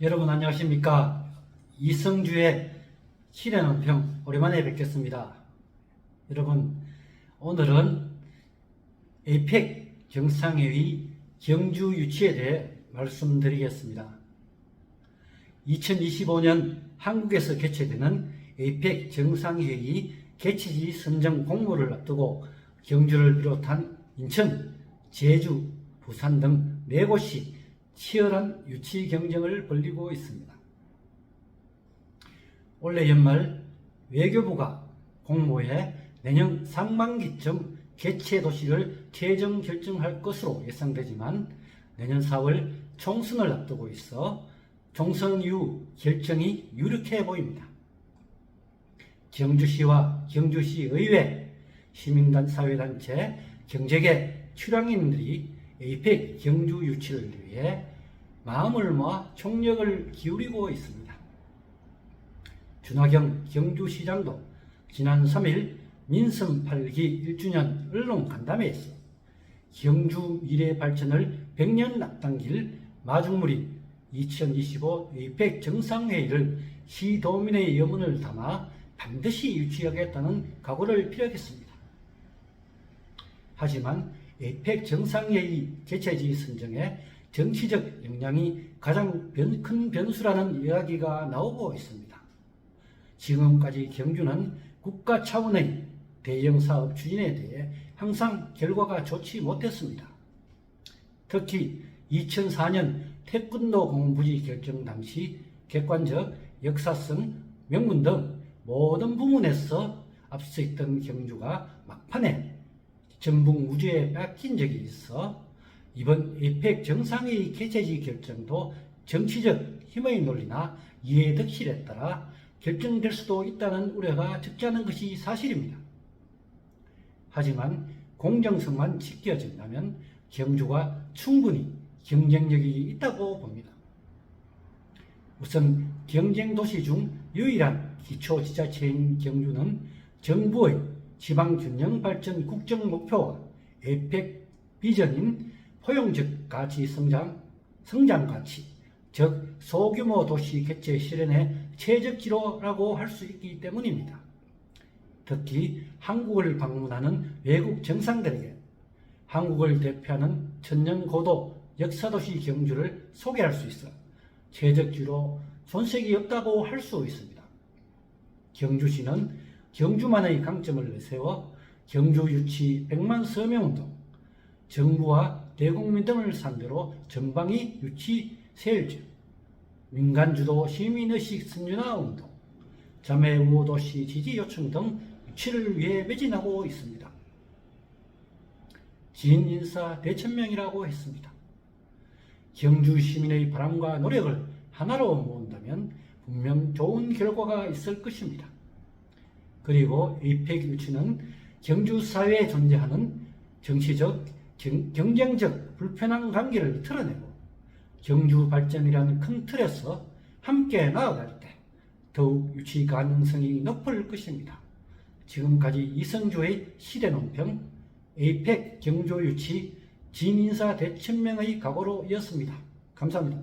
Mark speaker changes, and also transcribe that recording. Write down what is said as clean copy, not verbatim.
Speaker 1: 여러분 안녕하십니까? 이성주의 시대논평 오랜만에 뵙겠습니다. 여러분 오늘은 에이펙 정상회의 경주 유치에 대해 말씀드리겠습니다. 2025년 한국에서 개최되는 에이펙 정상회의 개최지 선정 공모를 앞두고 경주를 비롯한 인천, 제주, 부산 등 4곳이 치열한 유치 경쟁을 벌이고 있습니다. 올해 연말 외교부가 공모해 내년 상반기쯤 개최 도시를 최종 결정할 것으로 예상되지만 내년 4월 총선을 앞두고 있어 총선 이후 결정이 유력해 보입니다. 경주시와 경주시의회, 시민단 사회단체, 경제계, 출향인들이 에이펙 경주 유치를 위해 마음을 모아 총력을 기울이고 있습니다. 준하경 경주시장도 지난 3일 민선 8기 1주년 언론 간담회에서 경주 미래 발전을 100년 앞당길 마중물인 2025 에이펙 정상회의를 시도민의 염원을 담아 반드시 유치하겠다는 각오를 피력했습니다. 하지만 에이펙 정상회의 개최지 선정에 정치적 역량이 가장 큰 변수라는 이야기가 나오고 있습니다. 지금까지 경주는 국가 차원의 대형 사업 추진에 대해 항상 결과가 좋지 못했습니다. 특히 2004년 태권도 공부지 결정 당시 객관적, 역사성, 명분 등 모든 부문에서 앞서 있던 경주가 막판에 전북 무주에 뺏긴 적이 있어 이번 에이펙 정상회의 개최지 결정도 정치적 힘의 논리나 이해득실에 따라 결정될 수도 있다는 우려가 적지 않은 것이 사실입니다. 하지만 공정성만 지켜진다면 경주가 충분히 경쟁력이 있다고 봅니다. 우선 경쟁도시 중 유일한 기초지자체인 경주는 정부의 지방균형발전 국정목표와 에이펙 비전인 포용적 가치 성장가치, 즉 소규모 도시 개최 실현의 최적지로라고 할 수 있기 때문입니다. 특히 한국을 방문하는 외국 정상들에게 한국을 대표하는 천년고도 역사도시 경주를 소개할 수 있어 최적지로 손색이 없다고 할 수 있습니다. 경주시는 경주만의 강점을 내세워 경주 유치 100만 서명운동, 정부와 대국민 등을 상대로 전방위 유치 세일제, 민간주도 시민의식 선진화운동, 자매우호도시 지지 요청 등 유치를 위해 매진하고 있습니다. 지인인사 대천명이라고 했습니다. 경주 시민의 바람과 노력을 하나로 모은다면 분명 좋은 결과가 있을 것입니다. 그리고 에이펙 유치는 경주 사회에 존재하는 정치적, 경쟁적 불편한 관계를 털어내고 경주 발전이라는 큰 틀에서 함께 나아갈 때 더욱 유치 가능성이 높을 것입니다. 지금까지 이성주의 시대논평 에이펙 경주 유치 진인사 대천명의 각오로 이었습니다. 감사합니다.